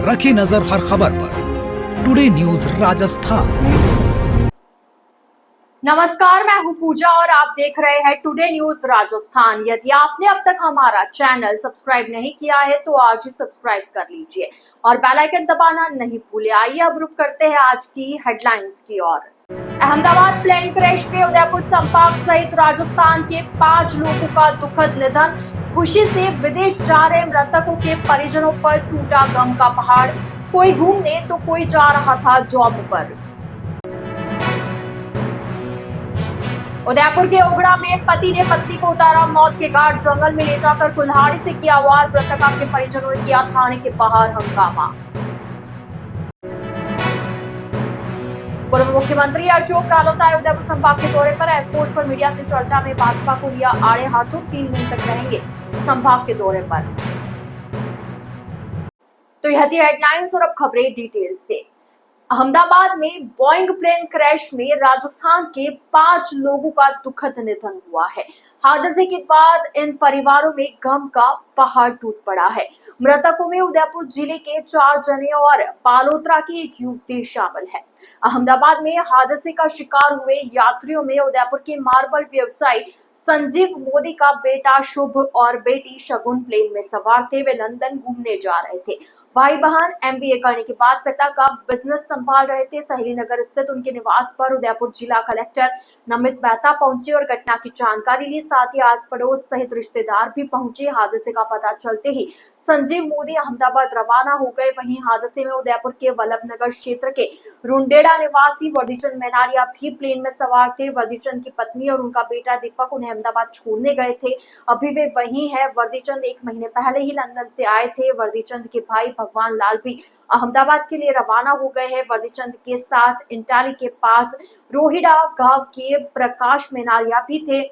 रखी नजर हर खबर पर। Today news Rajasthan. नमस्कार, मैं हूं पूजा और आप देख रहे हैं टुडे न्यूज राजस्थान। यदि आपने अब तक हमारा चैनल सब्सक्राइब नहीं किया है तो आज ही सब्सक्राइब कर लीजिए और बेल आइकन दबाना नहीं भूले। आइए अब रुक करते हैं आज की हेडलाइंस की ओर। अहमदाबाद प्लेन क्रैश में उदयपुर संभाग सहित राजस्थान के 5 लोगों का दुखद निधन। खुशी से विदेश जा रहे मृतकों के परिजनों पर टूटा गम का पहाड़। कोई घूमने तो कोई जा रहा था जॉब पर। उदयपुर के ओगड़ा में पति ने पत्नी को उतारा मौत के घाट। जंगल में ले जाकर कुल्हाड़ी से किया वार। मृतका के परिजनों ने किया थाने के बाहर हंगामा। पूर्व मुख्यमंत्री अशोक गहलोत आए उदयपुर संभाग के दौरे पर। एयरपोर्ट पर मीडिया से चर्चा में भाजपा को लिया आड़े हाथों। 3 दिन तक रहेंगे संभाग के दौरे पर। तो यह थी हेडलाइंस और अब खबरें डिटेल से। अहमदाबाद में बोइंग प्लेन क्रैश में राजस्थान के 5 लोगों का दुखद निधन हुआ है। हादसे के बाद इन परिवारों में गम का पहाड़ टूट पड़ा है। मृतकों में उदयपुर जिले के 4 जने और बालोतरा की एक युवती शामिल है। अहमदाबाद में हादसे का शिकार हुए यात्रियों में उदयपुर के मार्बल व्यवसायी संजीव मोदी का बेटा शुभ और बेटी शगुन प्लेन में सवार थे। वे लंदन घूमने जा रहे थे। भाई बहन एमबीए करने के बाद पिता का बिजनेस संभाल रहे थे। सहेली नगर स्थित उनके निवास पर उदयपुर जिला कलेक्टर नमित मेहता पहुंचे और घटना की जानकारी ली। साथ ही आस पड़ोस सहित रिश्तेदार भी पहुंचे। हादसे का पता चलते ही संजीव मोदी अहमदाबाद रवाना हो गए। वहीं हादसे में उदयपुर के वल्लभनगर क्षेत्र के रुंडेड़ा निवासी वर्दीचंद मैनारिया भी प्लेन में सवार थे। वर्दीचंद की पत्नी और उनका बेटा दीपक उन्हें अहमदाबाद छोड़ने गए थे। अभी वे वहीं है। वर्दीचंद 1 महीने पहले ही लंदन से आए थे। वर्दीचंद के भाई भगवान लाल भी अहमदाबाद के लिए रवाना हो गए हैं। वर्दीचंद के साथ इंटाली के पास रोहिड़ा गांव के प्रकाश मैनारिया भी थे।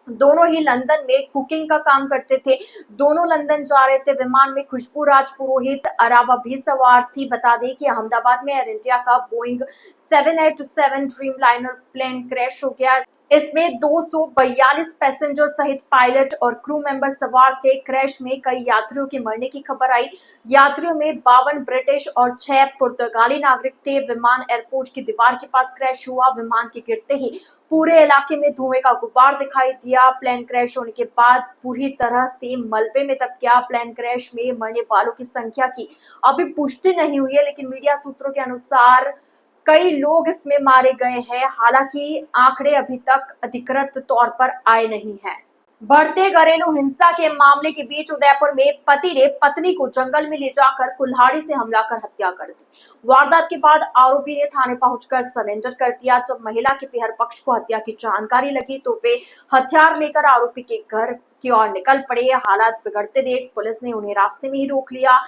दोनों ही लंदन में कुकिंग का काम करते थे। दोनों लंदन जा रहे थे। विमान में खुशबू राजपुरोहित अराबा भी सवार थी। बता दें कि अहमदाबाद में एयर इंडिया का बोइंग 787 ड्रीमलाइनर प्लेन क्रैश हो गया। इसमें 242 पैसेंजर सहित पायलट और क्रू मेंबर सवार थे। क्रैश में कई यात्रियों के मरने की खबर आई। यात्रियों में 52 ब्रिटिश और 6 पुर्तगाली नागरिक थे। विमान एयरपोर्ट की दीवार के पास क्रैश हुआ। विमान के गिरते ही पूरे इलाके में धुएं का गुब्बार दिखाई दिया। प्लेन क्रैश होने के बाद पूरी तरह से मलबे में दब गया। प्लेन क्रैश में मरने वालों की संख्या की अभी पुष्टि नहीं हुई है, लेकिन मीडिया सूत्रों के अनुसार कई लोग इसमें मारे गए हैं। हालांकि आंकड़े अभी तक अधिकृत तौर पर आए नहीं हैं। बढ़ते घरेलू हिंसा के मामले के बीच उदयपुर में पति ने पत्नी को जंगल में ले जाकर कुल्हाड़ी से हमला कर हत्या कर दी। वारदात के बाद आरोपी ने थाने पहुंचकर सरेंडर कर दिया। जब महिला के पिहर पक्ष को हत्या की जानकारी लगी तो वे हथियार लेकर आरोपी के घर की ओर निकल पड़े। हालात बिगड़ते देख पुलिस ने उन्हें रास्ते में ही रोक लिया।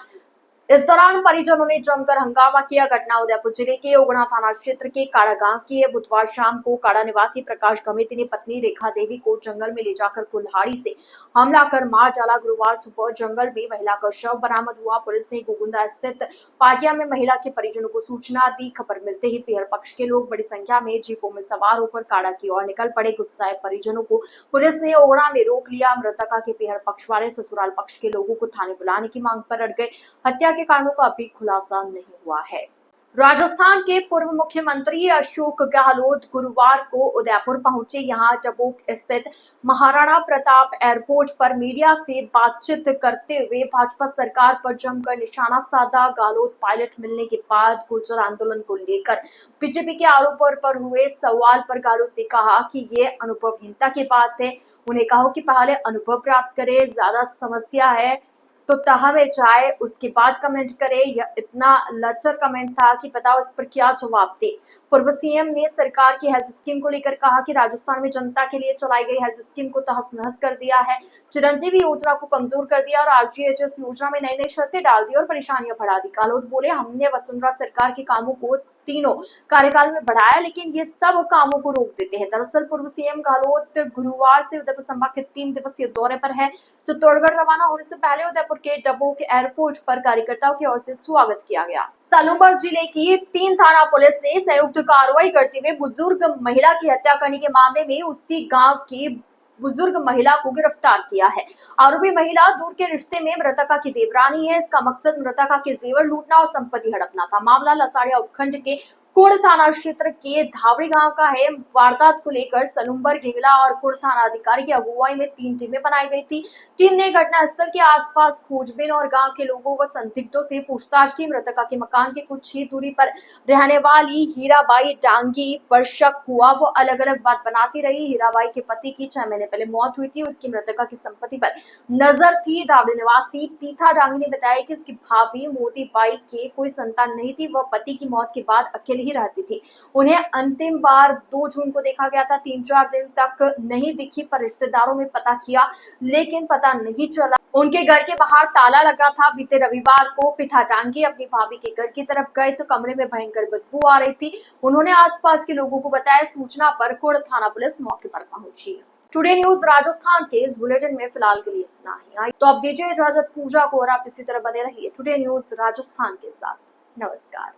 इस दौरान परिजनों ने जमकर हंगामा किया। घटना उदयपुर जिले के ओगड़ा थाना क्षेत्र के काड़ा गांव की है। बुधवार शाम को काड़ा निवासी प्रकाश गमित ने पत्नी रेखा देवी को जंगल में ले जाकर कुल्हाड़ी से हमला कर मार डाला। गुरुवार सुबह जंगल में महिला का शव बरामद हुआ। पुलिस ने गोगुंदा स्थित पाटिया में महिला के परिजनों को सूचना दी। खबर मिलते ही पिहर पक्ष के लोग बड़ी संख्या में जीपों में सवार होकर काड़ा की ओर निकल पड़े। गुस्साए परिजनों को पुलिस ने ओगड़ा में रोक लिया। मृतका के पिहर पक्ष वाले ससुराल पक्ष के लोगों को थाने बुलाने की मांग पर अड़ गए। हत्या के कारणों का अभी खुलासा नहीं हुआ है। राजस्थान के पूर्व मुख्यमंत्री अशोक गहलोत गुरुवार को उदयपुर पहुंचे। यहां डबोक स्थित महाराणा प्रताप एयरपोर्ट पर मीडिया से बातचीत करते हुए भाजपा सरकार पर जमकर निशाना साधा। गहलोत पायलट मिलने के बाद गुर्जर आंदोलन को लेकर बीजेपी के आरोपों पर हुए सवाल पर गहलोत ने कहा कि ये अनुभवहीनता की बात है। उन्हें कहा कि पहले अनुभव प्राप्त करें, ज्यादा समस्या है तो तह में जाए उसके बाद कमेंट करे। यह इतना लचर कमेंट था कि बताओ इस पर क्या जवाब दे। पूर्व सीएम ने सरकार की हेल्थ स्कीम को लेकर कहा कि राजस्थान में जनता के लिए चलाई गई हेल्थ स्कीम को तहस नहस कर दिया है। चिरंजीवी योजना को कमजोर कर दिया और आरजीएचएस योजना में नई नई शर्तें डाल दी और परेशानियां बढ़ा दी। गहलोत बोले, हमने वसुंधरा सरकार के कामों को तीनों कार्यकाल में बढ़ाया, लेकिन ये सब कामों को रोक देते हैं। दरअसल पूर्व सीएम गहलोत गुरुवार से उदयपुर संभाग के 3 दिवसीय दौरे पर है। चित्तौड़गढ़ रवाना होने से पहले उदयपुर के डबोक एयरपोर्ट पर कार्यकर्ताओं की ओर से स्वागत किया गया। सालुमर जिले की 3 थाना पुलिस ने संयुक्त कार्रवाई करते हुए बुजुर्ग महिला की हत्या करने के मामले में उसी गांव की बुजुर्ग महिला को गिरफ्तार किया है। आरोपी महिला दूर के रिश्ते में मृतका की देवरानी है। इसका मकसद मृतका के जेवर लूटना और संपत्ति हड़पना था। मामला लसाड़िया उपखंड के कुड़ थाना क्षेत्र के धावड़ी गांव का है। वारदात को लेकर सलुम्बर, घेगला और कुड़ थाना अधिकारी की अगुवाई में 3 टीमें बनाई गई थी। टीम ने घटनास्थल के आसपास खोजबीन और गांव के लोगों व संदिग्धों से पूछताछ की। मृतका के मकान के कुछ ही दूरी पर रहने वाली हीराबाई डांगी पर शक हुआ। वो अलग अलग बात बनाती रही। हीराबाई के पति की 6 महीने पहले मौत हुई थी। उसकी मृतका की संपत्ति पर नजर थी। धावड़ी निवासी पीथा डांगी ने बताया कि उसकी भाभी मोतीबाई के कोई संतान नहीं थी। वह पति की मौत के बाद अकेले ही रहती थी। उन्हें अंतिम बार 2 जून को देखा गया था। 3-4 दिन तक नहीं दिखी, पर रिश्तेदारों में पता किया लेकिन पता नहीं चला। उनके घर के बाहर ताला लगा था। बीते रविवार को पिता डांगी अपनी भाभी के घर की तरफ गए तो कमरे में भयंकर बदबू आ रही थी। उन्होंने आसपास के लोगों को बताया। सूचना पर कुड़ थाना पुलिस मौके पर पहुंची। टुडे न्यूज राजस्थान के इस बुलेटिन में फिलहाल के लिए इतना ही। तो आप दीजिए इजाजत पूजा को और आप इसी तरह बने रहिए टुडे न्यूज राजस्थान के साथ। नमस्कार।